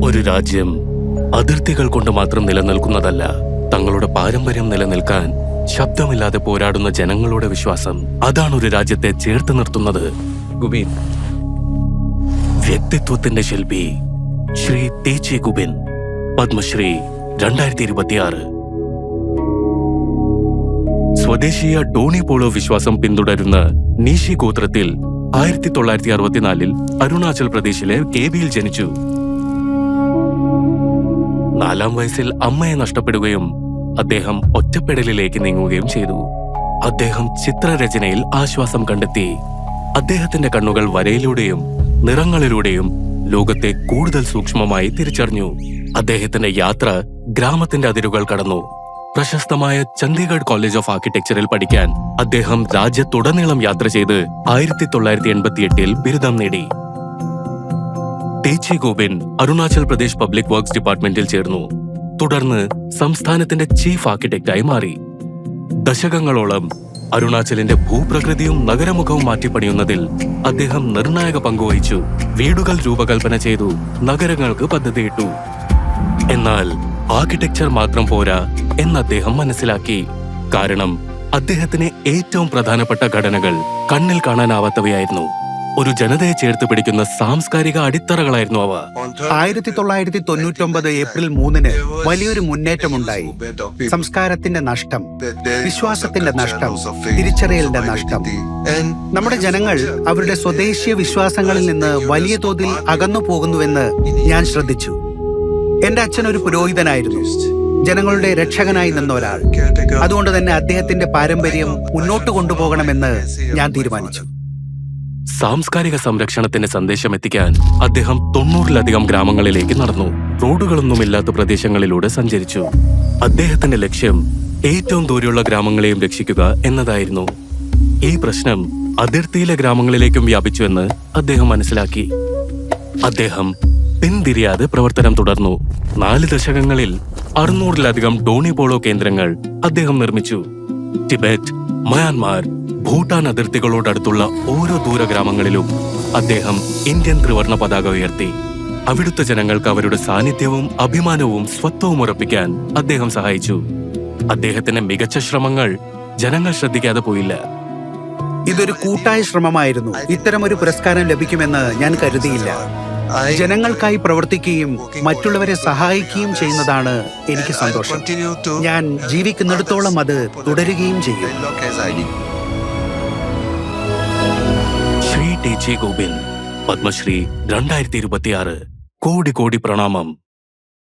ഒരു രാജ്യം അതിർത്തികൾ കൊണ്ട് മാത്രം നിലനിൽക്കുന്നതല്ല, തങ്ങളുടെ പാരമ്പര്യം നിലനിൽക്കാൻ ശബ്ദമില്ലാതെ പോരാടുന്ന ജനങ്ങളുടെ വിശ്വാസം. അതാണ് ഒരു രാജ്യത്തെ ചേർത്ത് നിർത്തുന്നത്. ഗുബിൻ, വ്യക്തിത്വത്തിന്റെ ശില്പി ശ്രീ തേച്ചി ഗുബിൻ, പത്മശ്രീ 2026. സ്വദേശീയ ഡോണി പോളോ വിശ്വാസം പിന്തുടരുന്ന നീഷി ഗോത്രത്തിൽ 1964 അരുണാചൽ പ്രദേശിലെ കേബിയിൽ ജനിച്ചു. 4-ാം വയസ്സിൽ അമ്മയെ നഷ്ടപ്പെടുകയും അദ്ദേഹം ഒറ്റപ്പെടലിലേക്ക് നീങ്ങുകയും ചെയ്തു. അദ്ദേഹം ചിത്രരചനയിൽ ആശ്വാസം കണ്ടെത്തി. അദ്ദേഹത്തിന്റെ കണ്ണുകൾ വരയിലൂടെയും നിറങ്ങളിലൂടെയും ലോകത്തെ കൂടുതൽ സൂക്ഷ്മമായി തിരിച്ചറിഞ്ഞു. അദ്ദേഹത്തിന്റെ യാത്ര ഗ്രാമത്തിന്റെ അതിരുകൾ കടന്നു. പ്രശസ്തമായ ചണ്ഡീഗഡ് കോളേജ് ഓഫ് ആർക്കിടെക്ചറിൽ പഠിക്കാൻ അദ്ദേഹം രാജ്യത്തുടനീളം യാത്ര ചെയ്ത് 1988 ബിരുദം നേടി. തേച്ചി ഗോബിൻ അരുണാചൽ പ്രദേശ് പബ്ലിക് വർക്ക്സ് ഡിപ്പാർട്ട്മെന്റിൽ ചേർന്നു. തുടർന്ന് സംസ്ഥാനത്തിന്റെ ചീഫ് ആർക്കിടെക്റ്റായി മാറി. ദശകങ്ങളോളം അരുണാചലിന്റെ ഭൂപ്രകൃതിയും നഗരമുഖവും മാറ്റിപ്പണിയുന്നതിൽ അദ്ദേഹം നിർണായക പങ്കുവഹിച്ചു. വീടുകൾ രൂപകൽപ്പന ചെയ്തു, നഗരങ്ങൾക്ക് പദ്ധതിയിട്ടു. എന്നാൽ ആർക്കിടെക്ചർ മാത്രം പോരാ എന്ന് അദ്ദേഹം മനസ്സിലാക്കി. കാരണം അദ്ദേഹത്തിന് ഏറ്റവും പ്രധാനപ്പെട്ട ഘടനകൾ കണ്ണിൽ കാണാനാവാത്തവയായിരുന്നു. ഒരു ജനതയെ ചേർത്ത് പിടിക്കുന്ന സാംസ്കാരിക അടിത്തറകളായിരുന്നു അവ. 1999 ഏപ്രിൽ 3 വലിയൊരു മുന്നേറ്റമുണ്ടായി. സംസ്കാരത്തിന്റെ നഷ്ടം, വിശ്വാസത്തിന്റെ നഷ്ടം, തിരിച്ചറിയലിന്റെ നഷ്ടം. നമ്മുടെ ജനങ്ങൾ അവരുടെ സ്വദേശീയ വിശ്വാസങ്ങളിൽ നിന്ന് വലിയ തോതിൽ അകന്നു പോകുന്നുവെന്ന് ഞാൻ ശ്രദ്ധിച്ചു. എന്റെ അച്ഛൻ ഒരു പുരോഹിതനായിരുന്നു, ജനങ്ങളുടെ രക്ഷകനായി നിന്ന ഒരാൾ. അതുകൊണ്ട് തന്നെ അദ്ദേഹത്തിന്റെ പാരമ്പര്യം മുന്നോട്ട് കൊണ്ടുപോകണമെന്ന് ഞാൻ തീരുമാനിച്ചു. സാംസ്കാരിക സംരക്ഷണത്തിന്റെ സന്ദേശം എത്തിക്കാൻ അദ്ദേഹം 90-ലധികം ഗ്രാമങ്ങളിലേക്ക് നടന്നു. റോഡുകളൊന്നുമില്ലാത്ത പ്രദേശങ്ങളിലൂടെ സഞ്ചരിച്ചു. അദ്ദേഹത്തിന്റെ ലക്ഷ്യം ഏറ്റവും ദൂരെയുള്ള ഗ്രാമങ്ങളെയും രക്ഷിക്കുക എന്നതായിരുന്നു. ഈ പ്രശ്നം അതിർത്തിയിലെ ഗ്രാമങ്ങളിലേക്കും വ്യാപിച്ചുവെന്ന് അദ്ദേഹം മനസ്സിലാക്കി. അദ്ദേഹം പിന്തിരിയാതെ പ്രവർത്തനം തുടർന്നു. 4 ദശകങ്ങളിൽ 600-ലധികം ഡോണി പോളോ കേന്ദ്രങ്ങൾ അദ്ദേഹം നിർമ്മിച്ചു. ടിബറ്റ്, മ്യാൻമാർ, ഭൂട്ടാൻ അതിർത്തികളോടടുത്തുള്ള ഓരോ ദൂരഗ്രാമങ്ങളിലും അദ്ദേഹം ഇന്ത്യൻ ത്രിവർണ പതാക ഉയർത്തി. അവിടുത്തെ ജനങ്ങൾക്ക് അവരുടെ സാന്നിധ്യവും അഭിമാനവും സ്വത്വവും ഉറപ്പിക്കാൻ അദ്ദേഹം സഹായിച്ചു. അദ്ദേഹത്തിന്റെ മികച്ച ശ്രമങ്ങൾ ജനങ്ങൾ ശ്രദ്ധിക്കാതെ പോയില്ല. ഇതൊരു കൂട്ടായ ശ്രമമായിരുന്നു. ഇത്തരമൊരു പുരസ്കാരം ലഭിക്കുമെന്ന് ഞാൻ കരുതിയില്ല. ജനങ്ങൾക്കായി പ്രവർത്തിക്കുകയും മറ്റുള്ളവരെ സഹായിക്കുകയും ചെയ്യുന്നതാണ് എനിക്ക് സന്തോഷം. ഞാൻ ജീവിക്കുന്നിടത്തോളം അത് തുടരുകയും ചെയ്യും. ശ്രീ തേച്ചി ഗോബിൻ, പത്മശ്രീ 2026. കോടി കോടി പ്രണാമം.